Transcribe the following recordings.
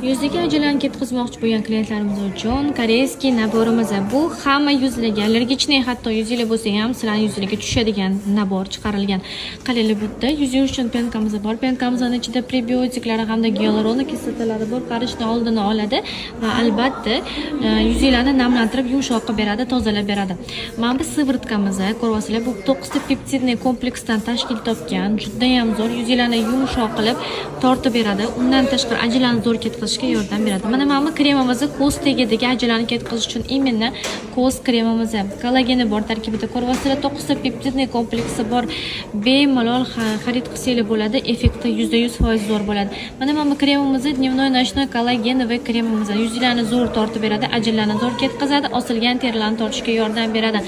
Yuziga ajlan ketkazmoqchi bo'lgan klientlarimiz uchun koreyskiy naborimiz. Bu hamma yuzlarga, allergichniy, hatto yuzinglar bo'lsa ham sizlarning yuzinglarga tushadigan nabor chiqarilgan. Qalin bitta yuz yuvish uchun penkamiz bor. Penkamizning ichida prebiotiklari hamda gialuronik kislotalari bor, qarishni oldini oladi va albatta yuzinglarni namlantirib, yumshoq qilib beradi, tozalab beradi. Mana bu sivrtkamiz, ko'ryapsizlar, bu 9 ta peptidniy kompleksdan tashkil topgan, juda ham zo'r, yuzinglarni yumshoq qilib tortib beradi. Undan tashqari ajlanni zo'r ketkazishga yordam beradi. Mana bu kremimizni ko'z tegidagi ajlanni ketkazish uchun imенно ko'z kremimiz. Kollageni bor tarkibida, ko'ryapsizlar, 9 ta peptidniy kompleksi bor. Bemalol xarid qilsanglar bo'ladi, effekti 100% zo'r bo'ladi. Mana bu kremimiz dnevnoy nochnoy kollagenovый kremimiz. Yuzlarni zo'r tortib beradi, ajlanni zo'r ketkazadi, osilgan terilarni tortishga yordam beradi.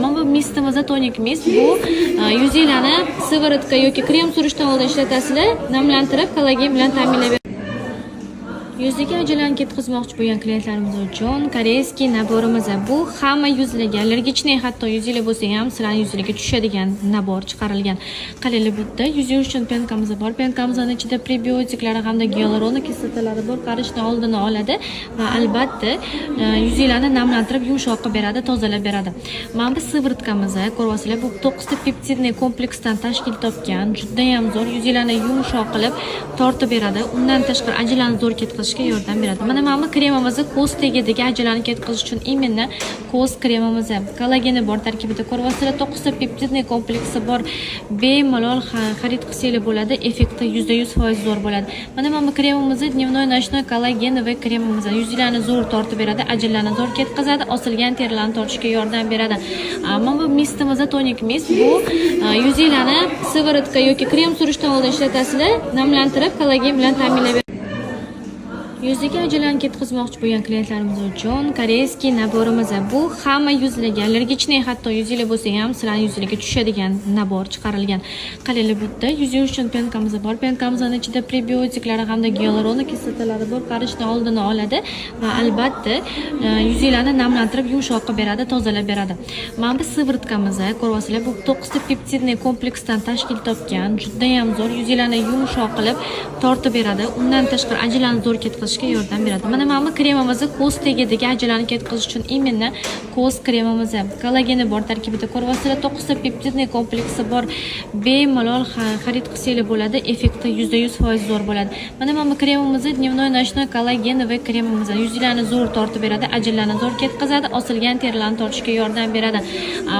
Mana bu mistimiz, tonik mist. Bu yuzlarni sivorotka yoki krem surishdan oldin ishlatasizlar, namlantirib kollagen bilan ta'minlab Yuziga ajlan ketkazmoqchi bo'lgan klientlarimiz uchun koreyskiy naborimiz. Bu hamma yuzlarga, allergichniy, hatto yuzinglar bo'lsa ham sizlarning yuzinglarga tushadigan nabor chiqarilgan. Qalin bitta yuz yuvish uchun penkamiz bor. Penkamizning ichida prebiotiklari hamda gialuronik kislotalari bor, qarishni oldini oladi va albatta yuzinglarni namlantirib, yumshoq qilib beradi, tozalab beradi. Mana bu sivrtkamiz, ko'ryapsizlar, bu 9 ta peptidniy kompleksdan tashkil topgan, juda ham zo'r, yuzinglarni yumshoq qilib tortib beradi. Undan tashqari ajlanni zo'r ketkazishga yordam beradi. Mana bu kremimiz ko'z tegidagi ajlanni ketkazish uchun imенно ko'z kremimiz. Kollageni bor tarkibida, ko'ryapsizlar, 9 ta peptidniy kompleksi bor. Bemalol xarid qilsanglar bo'ladi, effekti 100% zo'r bo'ladi. Mana bu kremimiz dnevnoy nochnoy kollagenovый kremimiz. Yuzlarni zo'r tortib beradi, ajlanni zo'r ketkazadi, osilgan terilarni tortishga yordam beradi. Mana bu mistimiz, tonik mist. Bu yuzlarni sivorotka yoki krem surishdan oldin ishlatasizlar, namlantirib kollagen bilan ta'minlab Yuziga ajlan ketkazmoqchi bo'lgan klientlarimiz uchun koreyskiy naborimiz. Bu hamma yuzlarga, allergichniy, hatto yuzinglar bo'lsa ham sizlarning yuzinglarga tushadigan nabor chiqarilgan. Qalin bitta yuz yuvish uchun penkamiz bor. Penkamizning ichida prebiotiklari hamda gialuronik kislotalari bor, qarishni oldini oladi va albatta yuzinglarni namlantirib, yumshoq qilib beradi, tozalab beradi. Mana bu sivrtkamiz, ko'ryapsizlar, bu 9 ta peptidniy kompleksdan tashkil topgan, juda ham zo'r, yuzinglarni yumshoq qilib tortib beradi. Undan tashqari ajlanni zo'r ketkazishga yordam beradi. Mana bu kremimiz ko'z tegidagi ajlanni ketkazish uchun imенно ko'z kremimiz. Kollageni bor tarkibida, ko'ryapsizlar, 9 ta peptidniy kompleksi bor. Bemalol xarid qilsanglar bo'ladi, effekti 100% zo'r bo'ladi. Mana bu kremimiz dnevnoy nochnoy kollagenovый kremimiz. Yuzlarni zo'r tortib beradi, ajlanni zo'r ketkazadi, osilgan terilarni tortishga yordam beradi.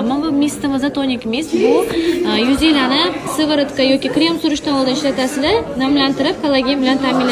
Mana bu mistimiz, tonik mist. Bu yuzlarni sivorotka yoki krem surishdan oldin ishlatasizlar, namlantirib kollagen bilan ta'minlab